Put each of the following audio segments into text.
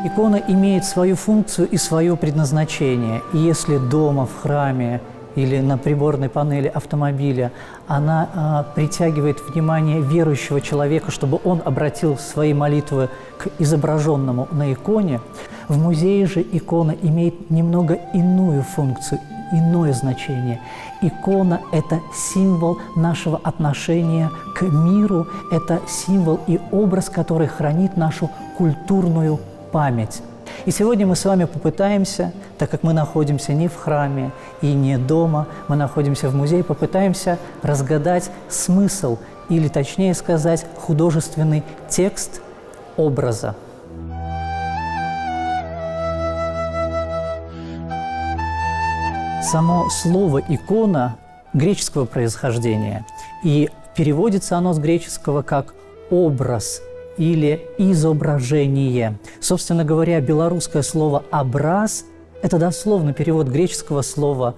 Икона имеет свою функцию и свое предназначение. И если дома, в храме или на приборной панели автомобиля она притягивает внимание верующего человека, чтобы он обратил свои молитвы к изображенному на иконе, в музее же икона имеет немного иную функцию, иное значение. Икона – это символ нашего отношения к миру, это символ и образ, который хранит нашу культурную память. И сегодня мы с вами попытаемся, так как мы находимся не в храме и не дома, мы находимся в музее, попытаемся разгадать смысл, или точнее сказать, художественный текст образа. Само слово «икона» греческого происхождения, и переводится оно с греческого как «образ» или «изображение». Собственно говоря, белорусское слово «образ» – это дословный перевод греческого слова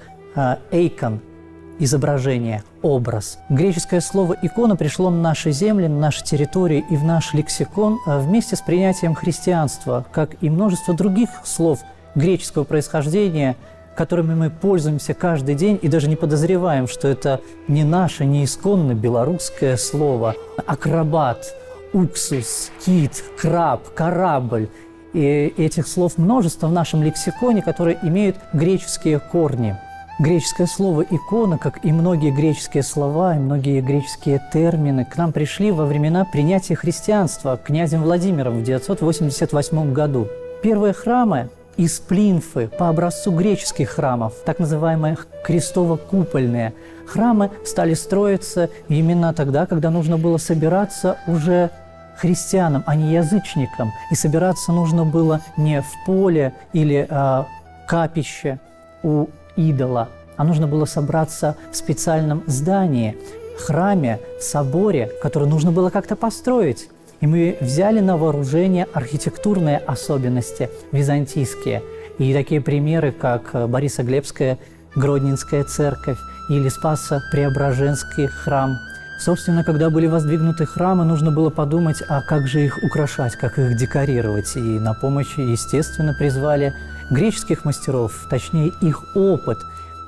«эйкон» – изображение, образ. Греческое слово «икона» пришло на наши земли, на наши территории и в наш лексикон вместе с принятием христианства, как и множество других слов греческого происхождения, которыми мы пользуемся каждый день и даже не подозреваем, что это не наше, не исконно белорусское слово. Акробат, уксус, кит, краб, корабль. И этих слов множество в нашем лексиконе, которые имеют греческие корни. Греческое слово «икона», как и многие греческие слова, и многие греческие термины, к нам пришли во времена принятия христианства князем Владимиром в 988 году. Первые храмы из плинфы по образцу греческих храмов, так называемые крестово-купольные храмы, стали строиться именно тогда, когда нужно было собираться уже христианам, а не язычникам. И собираться нужно было не в поле или капище у идола, а нужно было собраться в специальном здании, храме, соборе, который нужно было как-то построить. И мы взяли на вооружение архитектурные особенности византийские. И такие примеры, как Борисоглебская Гродненская церковь или Спасо-Преображенский храм. Собственно, когда были воздвигнуты храмы, нужно было подумать, а как же их украшать, как их декорировать. И на помощь, естественно, призвали греческих мастеров, точнее, их опыт.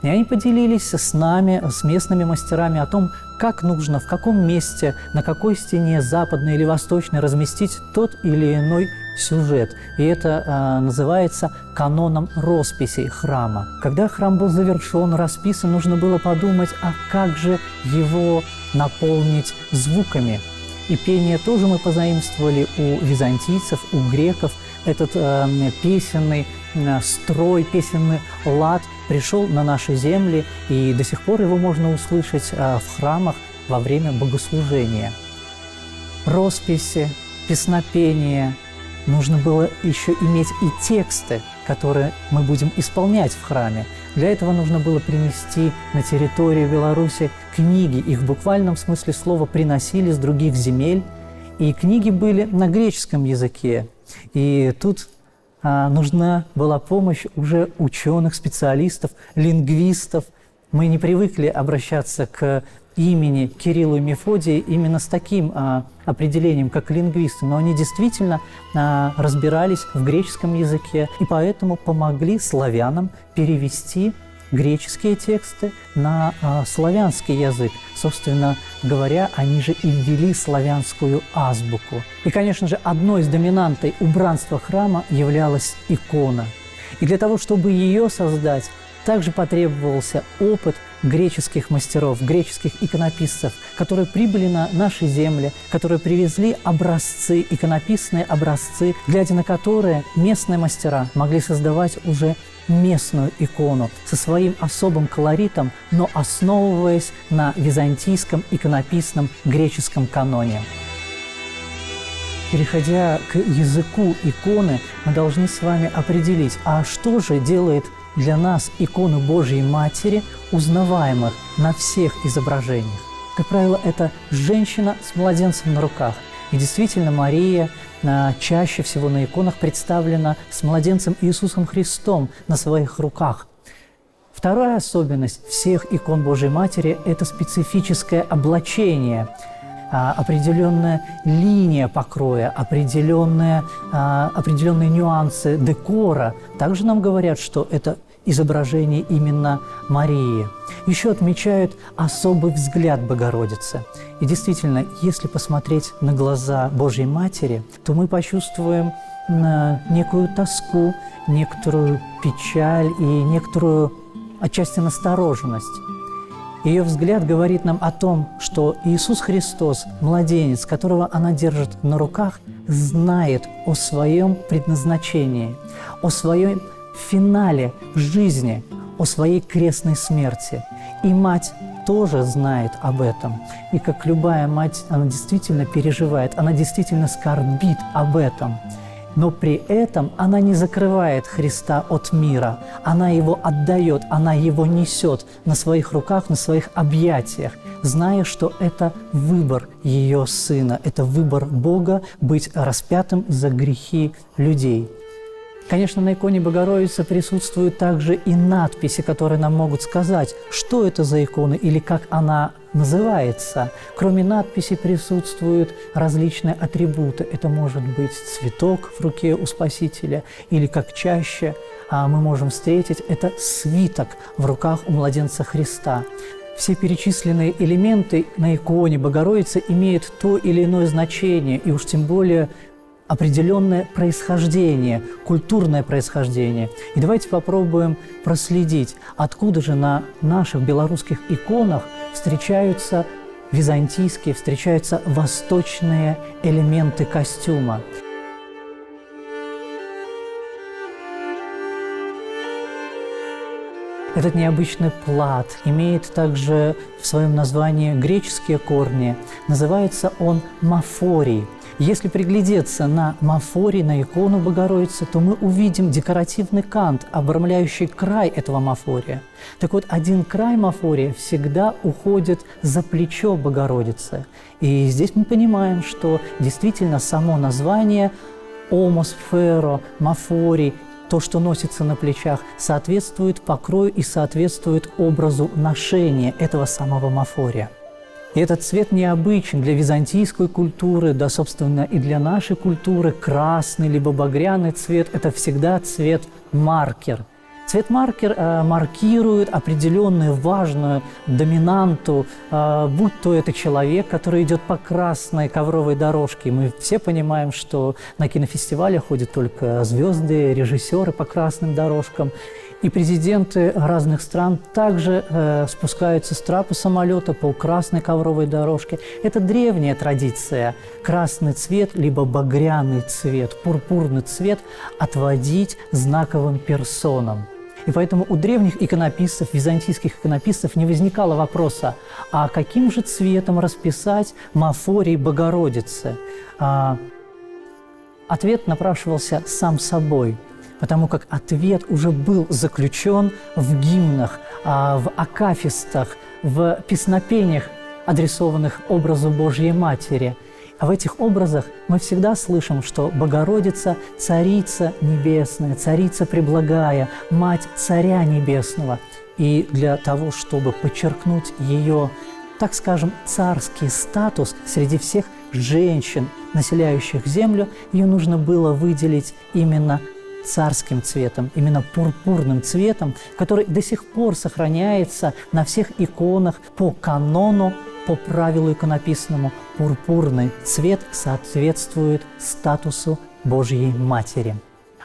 И они поделились с нами, с местными мастерами о том, как нужно, в каком месте, на какой стене, западной или восточной, разместить тот или иной сюжет. И это называется каноном росписей храма. Когда храм был завершен, расписан, нужно было подумать, а как же его наполнить звуками. И пение тоже мы позаимствовали у византийцев, у греков. Этот песенный строй, песенный лад пришел на наши земли, и до сих пор его можно услышать в храмах во время богослужения. Росписи, песнопения. Нужно было еще иметь и тексты, которые мы будем исполнять в храме. Для этого нужно было принести на территорию Беларуси книги. Их в буквальном смысле слова приносили с других земель. И книги были на греческом языке. И тут нужна была помощь уже ученых, специалистов, лингвистов. Мы не привыкли обращаться к имени Кириллу и Мефодия именно с таким определением, как лингвисты, но они действительно разбирались в греческом языке и поэтому помогли славянам перевести греческие тексты на славянский язык. Собственно говоря, они же и ввели славянскую азбуку. И, конечно же, одной из доминантей убранства храма являлась икона. И для того, чтобы ее создать, также потребовался опыт греческих мастеров, греческих иконописцев, которые прибыли на наши земли, которые привезли образцы, иконописные образцы, глядя на которые местные мастера могли создавать уже местную икону со своим особым колоритом, но основываясь на византийском иконописном греческом каноне. Переходя к языку иконы, мы должны с вами определить, а что же делает для нас икону Божьей Матери узнаваемых на всех изображениях. Как правило, это женщина с младенцем на руках. И действительно, Мария чаще всего на иконах представлена с младенцем Иисусом Христом на своих руках. Вторая особенность всех икон Божьей Матери – это специфическое облачение. определенная линия покроя, определенные нюансы декора также нам говорят, что это изображение именно Марии. Еще отмечают особый взгляд Богородицы. И действительно, если посмотреть на глаза Божьей Матери, то мы почувствуем некую тоску, некоторую печаль и некоторую отчасти настороженность. Ее взгляд говорит нам о том, что Иисус Христос, младенец, которого она держит на руках, знает о своем предназначении, о своем финале жизни, о своей крестной смерти. И мать тоже знает об этом. И как любая мать, она действительно переживает, она действительно скорбит об этом. Но при этом она не закрывает Христа от мира, она его отдает, она его несет на своих руках, на своих объятиях, зная, что это выбор ее Сына, это выбор Бога быть распятым за грехи людей. Конечно, на иконе Богородицы присутствуют также и надписи, которые нам могут сказать, что это за икона или как она называется. Кроме надписи присутствуют различные атрибуты. Это может быть цветок в руке у Спасителя, или, как чаще мы можем встретить, это свиток в руках у младенца Христа. Все перечисленные элементы на иконе Богородицы имеют то или иное значение, и уж тем более определенное происхождение, культурное происхождение. И давайте попробуем проследить, откуда же на наших белорусских иконах встречаются византийские, встречаются восточные элементы костюма. Этот необычный плат имеет также в своем названии греческие корни. Называется он мафорий. Если приглядеться на мафорий, на икону Богородицы, то мы увидим декоративный кант, обрамляющий край этого мафория. Так вот, один край мафория всегда уходит за плечо Богородицы. И здесь мы понимаем, что действительно само название «омосферо», «мафорий», то, что носится на плечах, соответствует покрою и соответствует образу ношения этого самого мафория. И этот цвет необычен для византийской культуры, да, собственно, и для нашей культуры. Красный либо багряный цвет – это всегда цвет-маркер. Цвет-маркер маркирует определенную важную доминанту, будь то это человек, который идет по красной ковровой дорожке. Мы все понимаем, что на кинофестивале ходят только звезды, режиссеры по красным дорожкам. И президенты разных стран также спускаются с трапа самолета по красной ковровой дорожке. Это древняя традиция. Красный цвет, либо багряный цвет, пурпурный цвет отводить знаковым персонам. И поэтому у древних иконописцев, византийских иконописцев не возникало вопроса, а каким же цветом расписать мафорий Богородицы? Ответ напрашивался сам собой, потому как ответ уже был заключен в гимнах, в акафистах, в песнопениях, адресованных образу Божьей Матери. А в этих образах мы всегда слышим, что Богородица – Царица Небесная, Царица Преблагая, Мать Царя Небесного. И для того, чтобы подчеркнуть ее, так скажем, царский статус среди всех женщин, населяющих землю, ее нужно было выделить именно царским цветом, именно пурпурным цветом, который до сих пор сохраняется на всех иконах по канону, по правилу иконописному. Пурпурный цвет соответствует статусу Божьей Матери.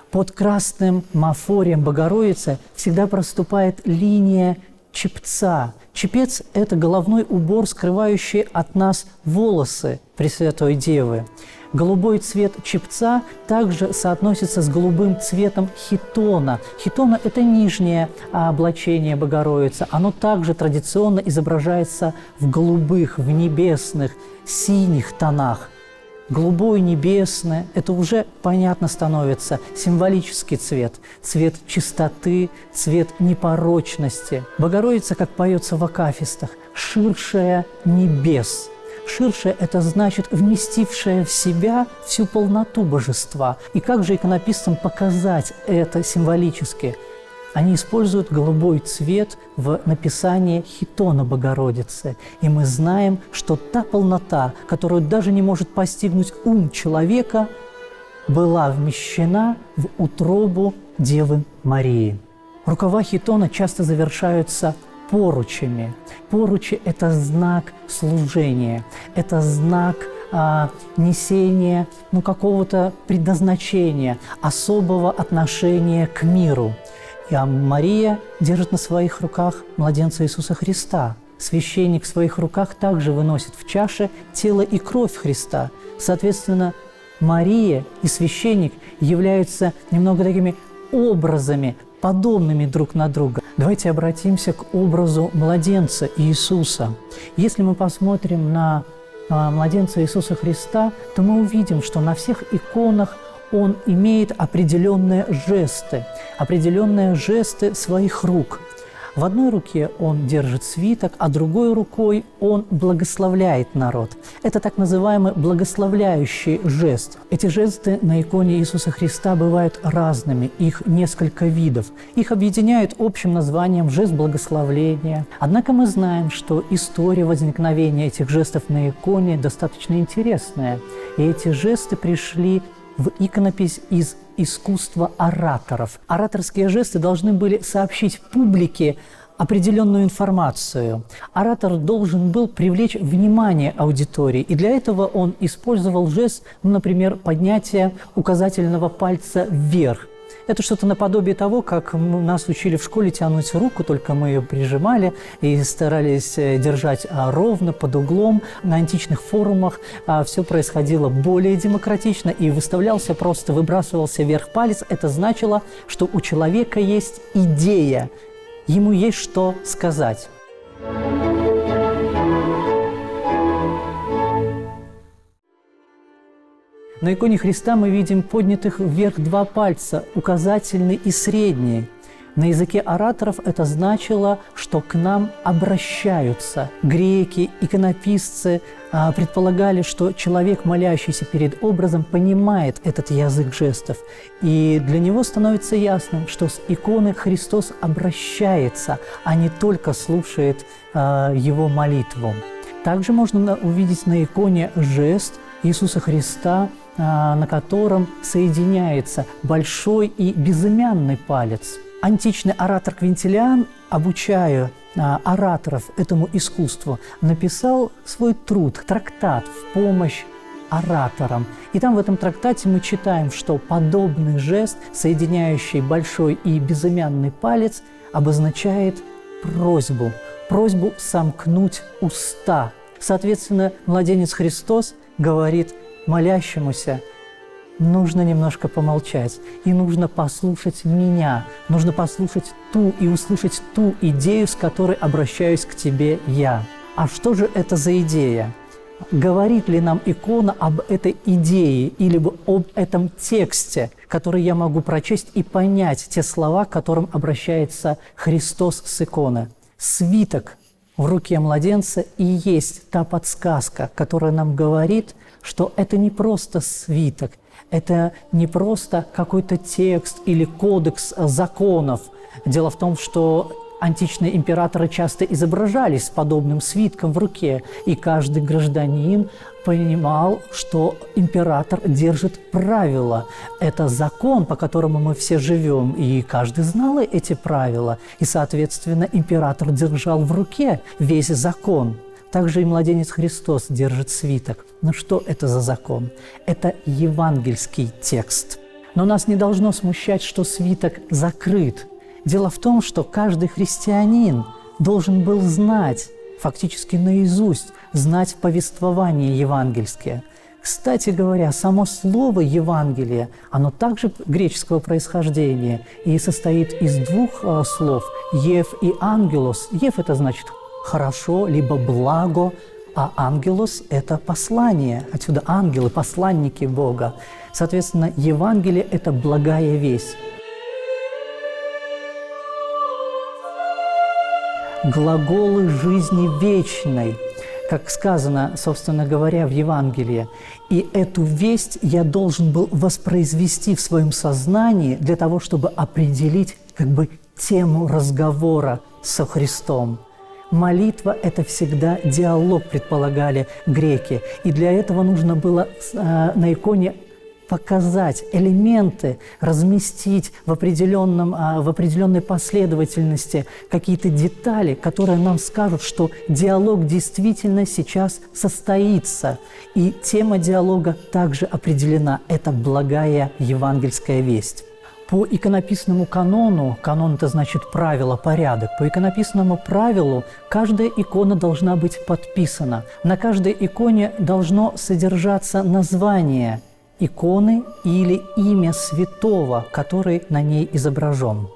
Под красным мафорием Богородицы всегда проступает линия чепца. Чепец – это головной убор, скрывающий от нас волосы Пресвятой Девы. Голубой цвет чепца также соотносится с голубым цветом хитона. Хитона – это нижнее облачение Богородицы. Оно также традиционно изображается в голубых, в небесных, синих тонах. Голубой, небесный – это уже понятно становится символический цвет, цвет чистоты, цвет непорочности. Богородица, как поется в акафистах, ширшая небес. Ширшая – это значит вместившая в себя всю полноту божества. И как же иконописцам показать это символически? они используют голубой цвет в написании хитона Богородицы. И мы знаем, что та полнота, которую даже не может постигнуть ум человека, была вмещена в утробу Девы Марии. Рукава хитона часто завершаются поручами. Поручи – это знак служения, это знак несения какого-то предназначения, особого отношения к миру. И Мария держит на своих руках младенца Иисуса Христа. Священник в своих руках также выносит в чаше тело и кровь Христа. Соответственно, Мария и священник являются немного такими образами, подобными друг на друга. Давайте обратимся к образу младенца Иисуса. Если мы посмотрим на младенца Иисуса Христа, то мы увидим, что на всех иконах он имеет определенные жесты своих рук. В одной руке он держит свиток, а другой рукой он благословляет народ. Это так называемый благословляющий жест. Эти жесты на иконе Иисуса Христа бывают разными, их несколько видов. Их объединяют общим названием «жест благословления». Однако мы знаем, что история возникновения этих жестов на иконе достаточно интересная. И эти жесты пришли в иконопись из искусства ораторов. Ораторские жесты должны были сообщить публике определенную информацию. Оратор должен был привлечь внимание аудитории, и для этого он использовал жест, например, поднятия указательного пальца вверх. Это что-то наподобие того, как нас учили в школе тянуть руку, только мы ее прижимали и старались держать ровно, под углом. На античных форумах все происходило более демократично, и выбрасывался вверх палец. Это значило, что у человека есть идея, ему есть что сказать. На иконе Христа мы видим поднятых вверх два пальца, указательный и средний. На языке ораторов это значило, что к нам обращаются. Греки, иконописцы предполагали, что человек, молящийся перед образом, понимает этот язык жестов. И для него становится ясным, что с иконы Христос обращается, а не только слушает его молитву. Также можно увидеть на иконе жест Иисуса Христа, на котором соединяется большой и безымянный палец. Античный оратор Квинтилиан, обучая ораторов этому искусству, написал свой труд, трактат в помощь ораторам. И там в этом трактате мы читаем, что подобный жест, соединяющий большой и безымянный палец, обозначает просьбу сомкнуть уста. Соответственно, младенец Христос говорит молящемуся: нужно немножко помолчать, и нужно послушать меня, нужно послушать и услышать ту идею, с которой обращаюсь к тебе я. А что же это за идея? Говорит ли нам икона об этой идее или об этом тексте, который я могу прочесть и понять те слова, к которым обращается Христос с иконы? Свиток в руке младенца и есть та подсказка, которая нам говорит, что это не просто свиток, это не просто какой-то текст или кодекс законов. Дело в том, что античные императоры часто изображались с подобным свитком в руке, и каждый гражданин понимал, что император держит правила. Это закон, по которому мы все живем, и каждый знал эти правила, и, соответственно, император держал в руке весь закон. Также и младенец Христос держит свиток. Но что это за закон? Это евангельский текст. Но нас не должно смущать, что свиток закрыт. Дело в том, что каждый христианин должен был знать, фактически наизусть, знать повествование евангельское. Кстати говоря, само слово «Евангелие», оно также греческого происхождения и состоит из двух слов «ев» и «ангелос». «Ев» – это значит «хорошо», либо «благо», а «ангелос» – это послание. Отсюда ангелы, посланники Бога. Соответственно, Евангелие – это благая весть. Глаголы жизни вечной, как сказано, собственно говоря, в Евангелии. И эту весть я должен был воспроизвести в своем сознании для того, чтобы определить тему разговора со Христом. Молитва – это всегда диалог, предполагали греки. И для этого нужно было на иконе показать элементы, разместить в определенной последовательности какие-то детали, которые нам скажут, что диалог действительно сейчас состоится. И тема диалога также определена – это благая евангельская весть. По иконописному канону, канон – это значит правило, порядок, по иконописному правилу каждая икона должна быть подписана. На каждой иконе должно содержаться название иконы или имя святого, который на ней изображен.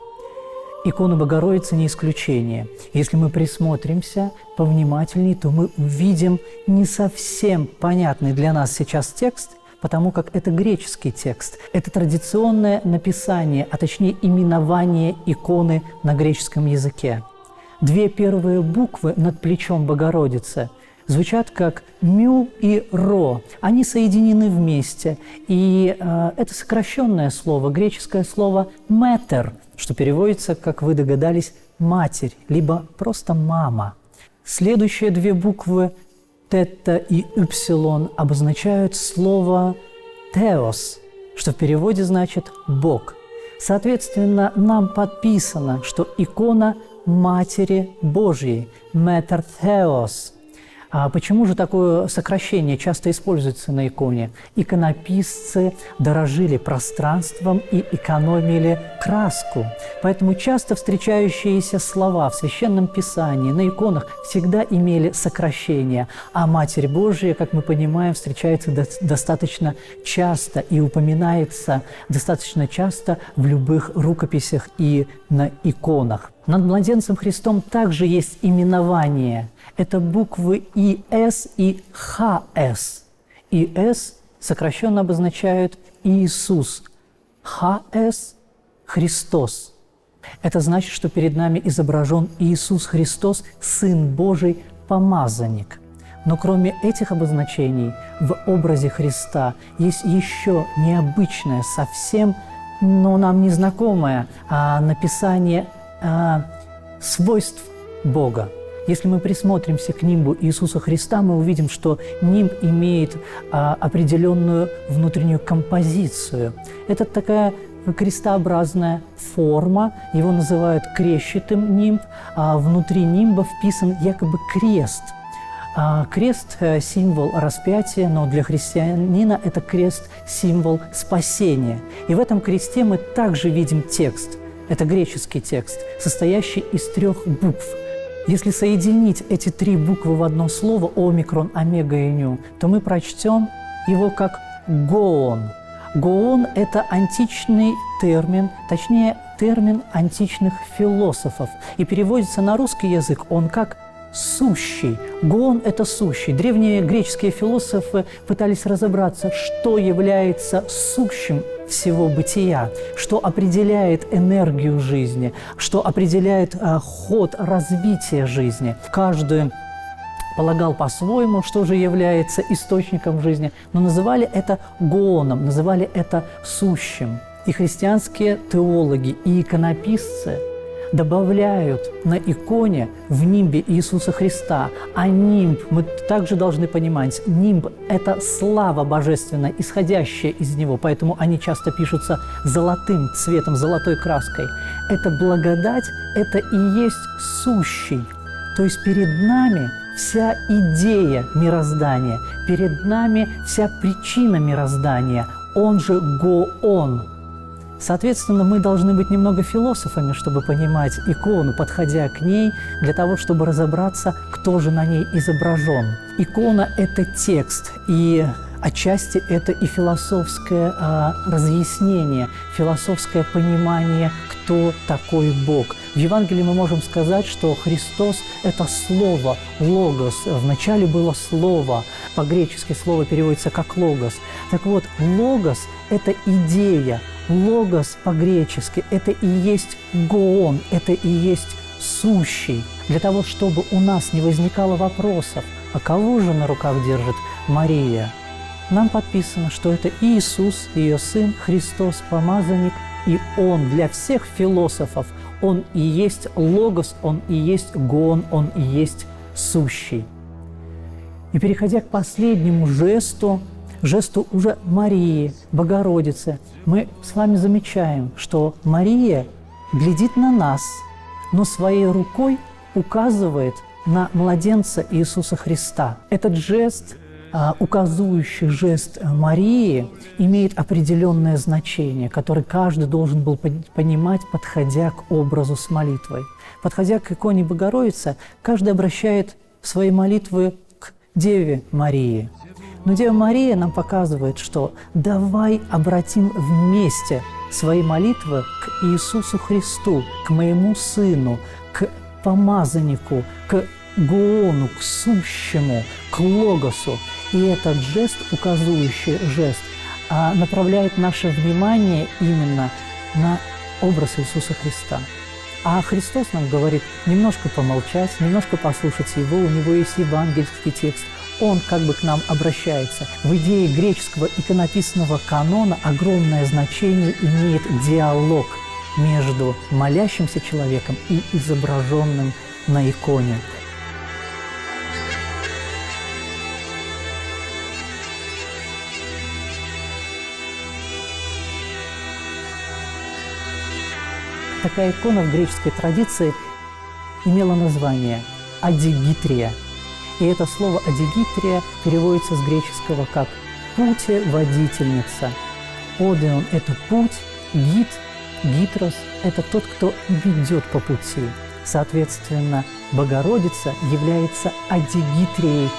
Икона Богородицы не исключение. Если мы присмотримся повнимательнее, то мы увидим не совсем понятный для нас сейчас текст, потому как это греческий текст. Это традиционное написание, а точнее именование иконы на греческом языке. Две первые буквы над плечом Богородицы звучат как «мю» и «ро». Они соединены вместе. И это сокращенное слово, греческое слово «метер», что переводится, как вы догадались, «матерь», либо просто «мама». Следующие две буквы «тета» и «упсилон» обозначают слово «теос», что в переводе значит «бог». Соответственно, нам подписано, что икона Матери Божьей «метер теос». А почему же такое сокращение часто используется на иконе? Иконописцы дорожили пространством и экономили краску. Поэтому часто встречающиеся слова в Священном Писании, на иконах всегда имели сокращение. А Матерь Божия, как мы понимаем, встречается достаточно часто и упоминается достаточно часто в любых рукописях и на иконах. Над младенцем Христом также есть именование. Это буквы ИС и ХС. ИС сокращенно обозначают Иисус, ХС – Христос. Это значит, что перед нами изображен Иисус Христос, Сын Божий, помазанник. Но кроме этих обозначений в образе Христа есть еще необычное, совсем, но нам незнакомое написание свойств Бога. Если мы присмотримся к нимбу Иисуса Христа, мы увидим, что нимб имеет определенную внутреннюю композицию. Это такая крестообразная форма, его называют крещатым нимб, а внутри нимба вписан якобы крест. Крест – символ распятия, но для христианина это крест – символ спасения. И в этом кресте мы также видим текст. Это греческий текст, состоящий из 3 букв. Если соединить эти 3 буквы в одно слово «омикрон», «омега» и «ню», то мы прочтем его как «гоон». «Гоон» – это античный термин, точнее, термин античных философов. И переводится на русский язык он как «сущий». «Гоон» – это «сущий». Древние греческие философы пытались разобраться, что является сущим всего бытия, что определяет энергию жизни, что определяет ход развития жизни. Каждый полагал по-своему, что же является источником жизни, но называли это гооном, называли это сущим. И христианские теологи, и иконописцы добавляют на иконе в нимбе Иисуса Христа. А нимб, мы также должны понимать, нимб – это слава божественная, исходящая из него, поэтому они часто пишутся золотым цветом, золотой краской. Это благодать, это и есть сущий. То есть перед нами вся идея мироздания, перед нами вся причина мироздания, он же Гоон. Соответственно, мы должны быть немного философами, чтобы понимать икону, подходя к ней, для того, чтобы разобраться, кто же на ней изображен. Икона – это текст, и отчасти это и философское разъяснение, философское понимание, кто такой Бог. В Евангелии мы можем сказать, что Христос – это Слово, Логос. Вначале было Слово, по-гречески слово переводится как Логос. Так вот, Логос – это идея. Логос по-гречески – это и есть Гоон, это и есть сущий. Для того, чтобы у нас не возникало вопросов, а кого же на руках держит Мария, нам подписано, что это Иисус, ее Сын, Христос, помазанник, и Он для всех философов, Он и есть Логос, Он и есть Гон, Он и есть Сущий. И переходя к последнему жесту уже Марии, Богородицы, мы с вами замечаем, что Мария глядит на нас, но своей рукой указывает на младенца Иисуса Христа. Этот жест, указывающий жест Марии, имеет определенное значение, которое каждый должен был понимать, подходя к образу с молитвой. Подходя к иконе Богородицы, каждый обращает свои молитвы к Деве Марии. Но Дева Мария нам показывает, что давай обратим вместе свои молитвы к Иисусу Христу, к моему Сыну, к помазаннику, к Гоону, к Сущему, к Логосу. И этот жест, указывающий жест, направляет наше внимание именно на образ Иисуса Христа. А Христос нам говорит немножко помолчать, немножко послушать Его, у Него есть евангельский текст. Он как бы к нам обращается. В идее греческого иконописного канона огромное значение имеет диалог между молящимся человеком и изображенным на иконе. Такая икона в греческой традиции имела название «адигитрия». И это слово «адигитрия» переводится с греческого как «путеводительница». Одеон – это путь, гид, гитрос – это тот, кто ведет по пути. Соответственно, Богородица является адигитрией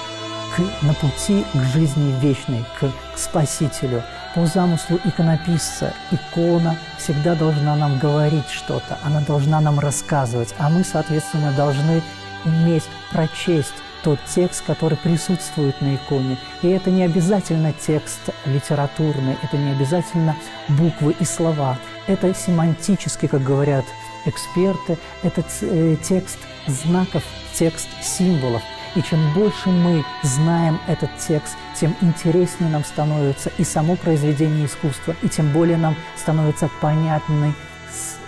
на пути к жизни вечной, к Спасителю. По замыслу иконописца икона всегда должна нам говорить что-то, она должна нам рассказывать, а мы, соответственно, должны уметь прочесть тот текст, который присутствует на иконе. И это не обязательно текст литературный, это не обязательно буквы и слова. Это семантически, как говорят эксперты, это текст знаков, текст символов. И чем больше мы знаем этот текст, тем интереснее нам становится и само произведение искусства, и тем более нам становится понятный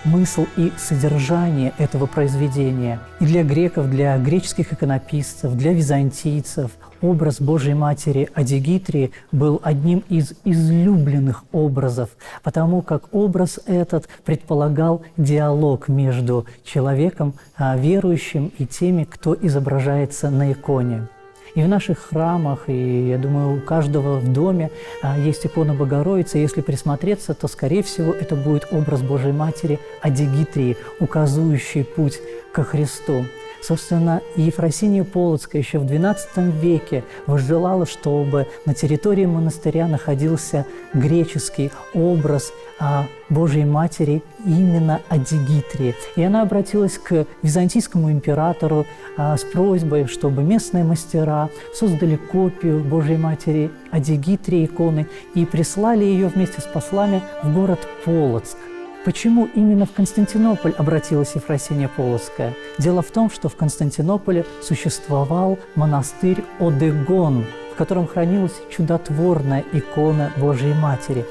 смысл и содержание этого произведения. И для греков, для греческих иконописцев, для византийцев образ Божьей Матери Адигитрии был одним из излюбленных образов, потому как образ этот предполагал диалог между человеком, верующим, и теми, кто изображается на иконе. И в наших храмах, и, я думаю, у каждого в доме есть икона Богородицы. Если присмотреться, то, скорее всего, это будет образ Божьей Матери Адигитрии, указывающий путь ко Христу. Собственно, Ефросинья Полоцкая еще в XII веке возжелала, чтобы на территории монастыря находился греческий образ Божьей Матери, именно Адигитрии. И она обратилась к византийскому императору с просьбой, чтобы местные мастера создали копию Божьей Матери Адигитрии иконы и прислали ее вместе с послами в город Полоцк. Почему именно в Константинополь обратилась Ефросинья Полоцкая? Дело в том, что в Константинополе существовал монастырь Одегон, в котором хранилась чудотворная икона Божьей Матери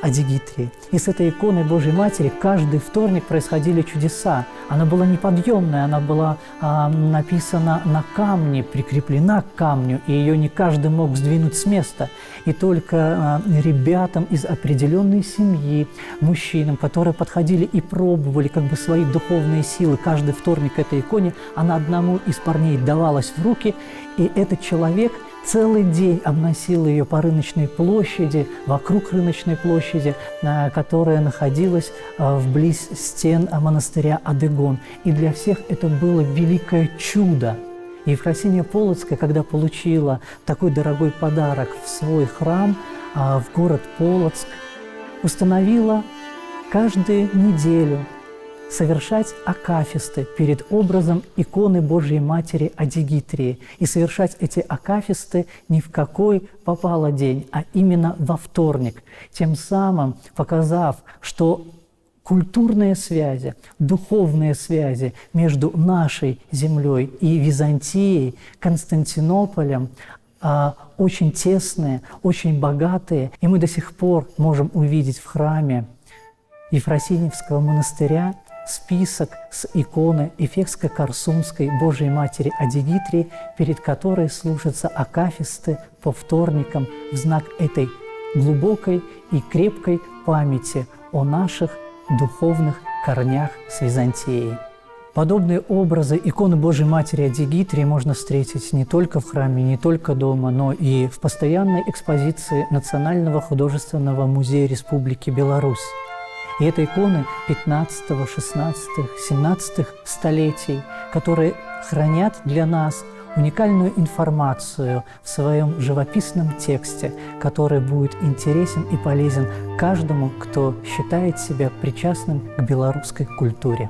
Адигитрии. И с этой иконой Божьей Матери каждый вторник происходили чудеса. Она была неподъемная, она была написана на камне, прикреплена к камню, и ее не каждый мог сдвинуть с места. И только ребятам из определенной семьи, мужчинам, которые подходили и пробовали как бы свои духовные силы каждый вторник к этой иконе, она одному из парней давалась в руки, и этот человек целый день обносил ее по рыночной площади, вокруг рыночной площади, которая находилась вблизь стен монастыря Одегон. И для всех это было великое чудо. Ефросинья Полоцкая, когда получила такой дорогой подарок в свой храм, в город Полоцк, установила каждую неделю совершать акафисты перед образом иконы Божьей Матери Адигитрии. И совершать эти акафисты ни в какой попало день, а именно во вторник. Тем самым показав, что культурные связи, духовные связи между нашей землей и Византией, Константинополем очень тесные, очень богатые. И мы до сих пор можем увидеть в храме Ефросиньевского монастыря список с иконы Эфеско-Корсунской Божией Матери Адигитрии, перед которой служатся акафисты по вторникам в знак этой глубокой и крепкой памяти о наших духовных корнях с Византией. Подобные образы иконы Божией Матери Адигитрии можно встретить не только в храме, не только дома, но и в постоянной экспозиции Национального художественного музея Республики Беларусь. И это иконы 15, 16, 17 столетий, которые хранят для нас уникальную информацию в своем живописном тексте, который будет интересен и полезен каждому, кто считает себя причастным к белорусской культуре.